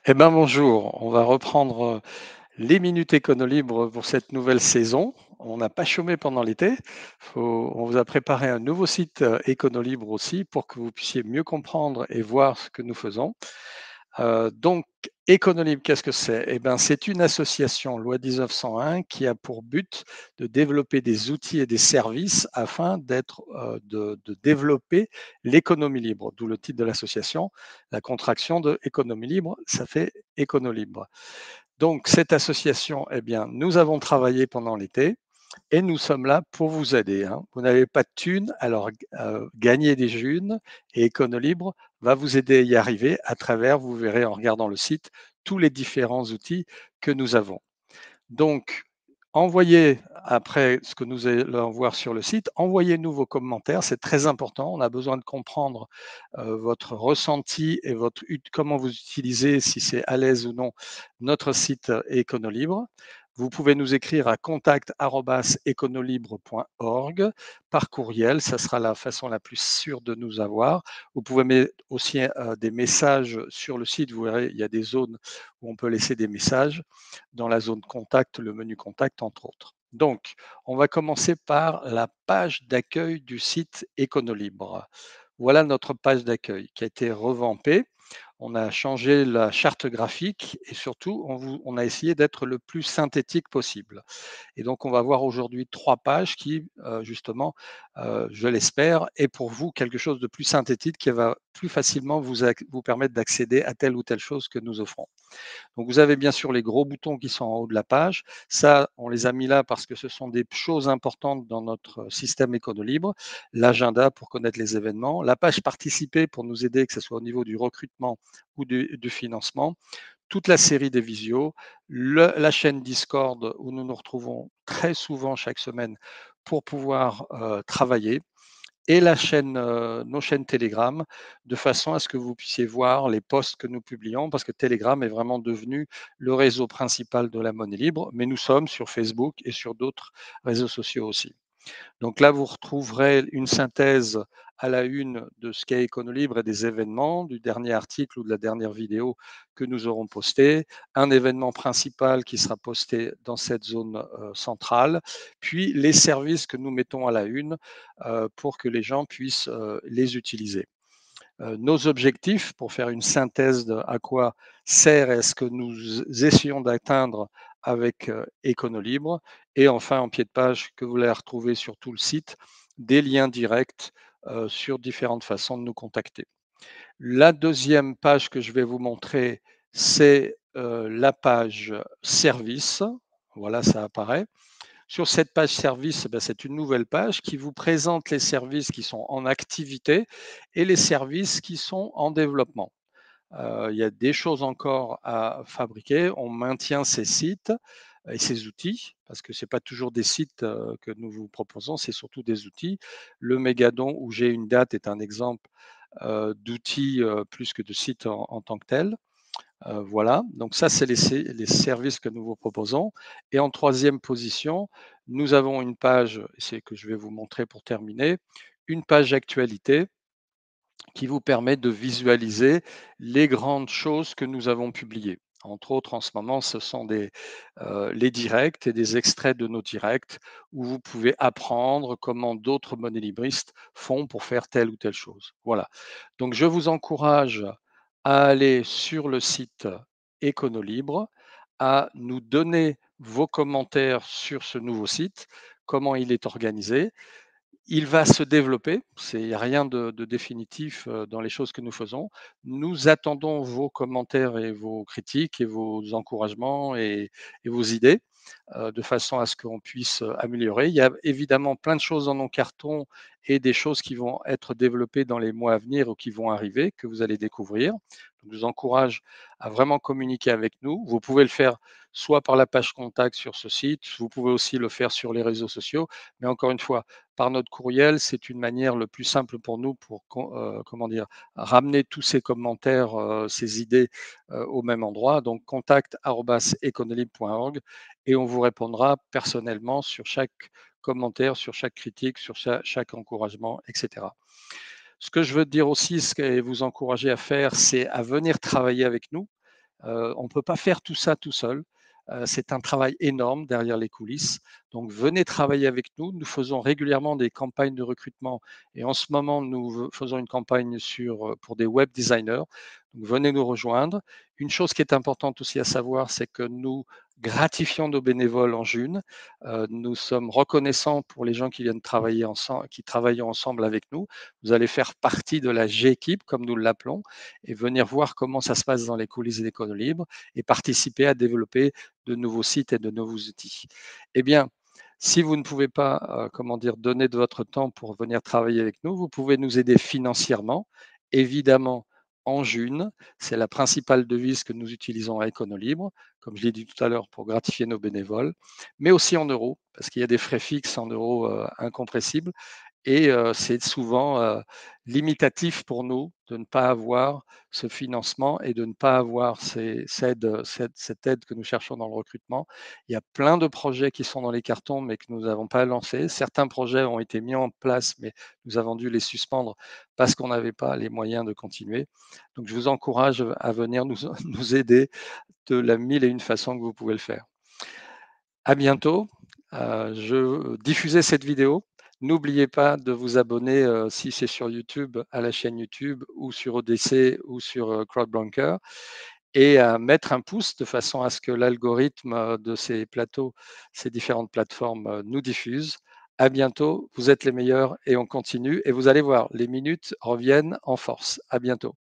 Eh ben bonjour, on va reprendre les minutes écono-libre pour cette nouvelle saison. On n'a pas chômé pendant l'été. On vous a préparé un nouveau site écono-libre aussi pour que vous puissiez mieux comprendre et voir ce que nous faisons. Donc, Éconolibre, qu'est-ce que c'est? Eh ben, c'est une association loi 1901 qui a pour but de développer des outils et des services afin de développer l'économie libre, d'où le titre de l'association. La contraction de économie libre, ça fait Éconolibre. Donc, cette association, eh bien, nous avons travaillé pendant l'été et nous sommes là pour vous aider, hein. Vous n'avez pas de thunes, alors gagnez des thunes et Éconolibre va vous aider à y arriver à travers, vous verrez en regardant le site, tous les différents outils que nous avons. Donc, envoyez, après ce que nous allons voir sur le site, envoyez-nous vos commentaires, c'est très important. On a besoin de comprendre votre ressenti et comment vous utilisez, si c'est à l'aise ou non, notre site Éconolibre. Vous pouvez nous écrire à contact@econolibre.org par courriel, ça sera la façon la plus sûre de nous avoir. Vous pouvez mettre aussi des messages sur le site, vous verrez, il y a des zones où on peut laisser des messages dans la zone contact, le menu contact, entre autres. Donc, on va commencer par la page d'accueil du site Éconolibre. Voilà notre page d'accueil qui a été revampée. On a changé la charte graphique et surtout, on a essayé d'être le plus synthétique possible. Et donc, on va voir aujourd'hui 3 pages qui, justement, je l'espère, est pour vous quelque chose de plus synthétique qui va plus facilement vous permettre d'accéder à telle ou telle chose que nous offrons. Donc vous avez bien sûr les gros boutons qui sont en haut de la page. Ça, on les a mis là parce que ce sont des choses importantes dans notre système Éconolibre. L'agenda pour connaître les événements, la page participer pour nous aider, que ce soit au niveau du recrutement ou du financement, toute la série des visios, la chaîne Discord où nous nous retrouvons très souvent chaque semaine pour pouvoir travailler et nos chaînes Telegram, de façon à ce que vous puissiez voir les posts que nous publions, parce que Telegram est vraiment devenu le réseau principal de la monnaie libre, mais nous sommes sur Facebook et sur d'autres réseaux sociaux aussi. Donc là, vous retrouverez une synthèse à la une de ce qu'est Éconolibre et des événements, du dernier article ou de la dernière vidéo que nous aurons posté, un événement principal qui sera posté dans cette zone centrale, puis les services que nous mettons à la une pour que les gens puissent les utiliser. Nos objectifs, pour faire une synthèse de à quoi sert et ce que nous essayons d'atteindre avec Éconolibre. Et enfin, en pied de page, que vous allez retrouver sur tout le site, des liens directs sur différentes façons de nous contacter. La deuxième page que je vais vous montrer, c'est la page service. Voilà, ça apparaît. Sur cette page service, ben, c'est une nouvelle page qui vous présente les services qui sont en activité et les services qui sont en développement. Il y a des choses encore à fabriquer. On maintient ces sites et ces outils, parce que ce n'est pas toujours des sites que nous vous proposons, c'est surtout des outils. Le Mégadon, où j'ai une date, est un exemple d'outils plus que de sites en tant que tel. Voilà, donc ça, c'est les services que nous vous proposons. Et en troisième position, nous avons une page, c'est que je vais vous montrer pour terminer, une page actualité qui vous permet de visualiser les grandes choses que nous avons publiées. Entre autres, en ce moment, ce sont les directs et des extraits de nos directs où vous pouvez apprendre comment d'autres monélibristes font pour faire telle ou telle chose. Voilà. Donc, je vous encourage à aller sur le site Éconolibre, à nous donner vos commentaires sur ce nouveau site, comment il est organisé. Il va se développer, il n'y a rien de définitif dans les choses que nous faisons. Nous attendons vos commentaires et vos critiques et vos encouragements et vos idées de façon à ce qu'on puisse améliorer. Il y a évidemment plein de choses dans nos cartons et des choses qui vont être développées dans les mois à venir ou qui vont arriver, que vous allez découvrir. Donc, je vous encourage à vraiment communiquer avec nous. Vous pouvez le faire soit par la page contact sur ce site, vous pouvez aussi le faire sur les réseaux sociaux, mais encore une fois, par notre courriel, c'est une manière le plus simple pour nous pour comment dire, ramener tous ces commentaires, ces idées au même endroit. Donc contact@econolib.org et on vous répondra personnellement sur chaque commentaire, sur chaque critique, sur chaque encouragement, etc. Ce que je veux dire aussi, ce que vous encourager à faire, c'est à venir travailler avec nous. On ne peut pas faire tout ça tout seul. C'est un travail énorme derrière les coulisses. Donc venez travailler avec nous. Nous faisons régulièrement des campagnes de recrutement et en ce moment, nous faisons une campagne pour des web designers. Donc venez nous rejoindre. Une chose qui est importante aussi à savoir, c'est que nous gratifions nos bénévoles en June. Nous sommes reconnaissants pour les gens qui viennent travailler ensemble, qui travaillent ensemble avec nous. Vous allez faire partie de la G-équipe, comme nous l'appelons, et venir voir comment ça se passe dans les coulisses d'École Libre et participer à développer de nouveaux sites et de nouveaux outils. Eh bien, si vous ne pouvez pas, comment dire, donner de votre temps pour venir travailler avec nous, vous pouvez nous aider financièrement. Évidemment, en June, c'est la principale devise que nous utilisons à Éconolibre, comme je l'ai dit tout à l'heure, pour gratifier nos bénévoles, mais aussi en euros, parce qu'il y a des frais fixes en euros incompressibles. Et c'est souvent limitatif pour nous de ne pas avoir ce financement et de ne pas avoir cette aide que nous cherchons dans le recrutement. Il y a plein de projets qui sont dans les cartons, mais que nous n'avons pas lancés. Certains projets ont été mis en place, mais nous avons dû les suspendre parce qu'on n'avait pas les moyens de continuer. Donc, je vous encourage à venir nous, nous aider de la mille et une façons que vous pouvez le faire. À bientôt. Je diffusais cette vidéo. N'oubliez pas de vous abonner, si c'est sur YouTube, à la chaîne YouTube ou sur ODC ou sur Crowdbunker et à mettre un pouce de façon à ce que l'algorithme de ces plateaux, ces différentes plateformes nous diffuse. À bientôt, vous êtes les meilleurs et on continue. Et vous allez voir, les minutes reviennent en force. À bientôt.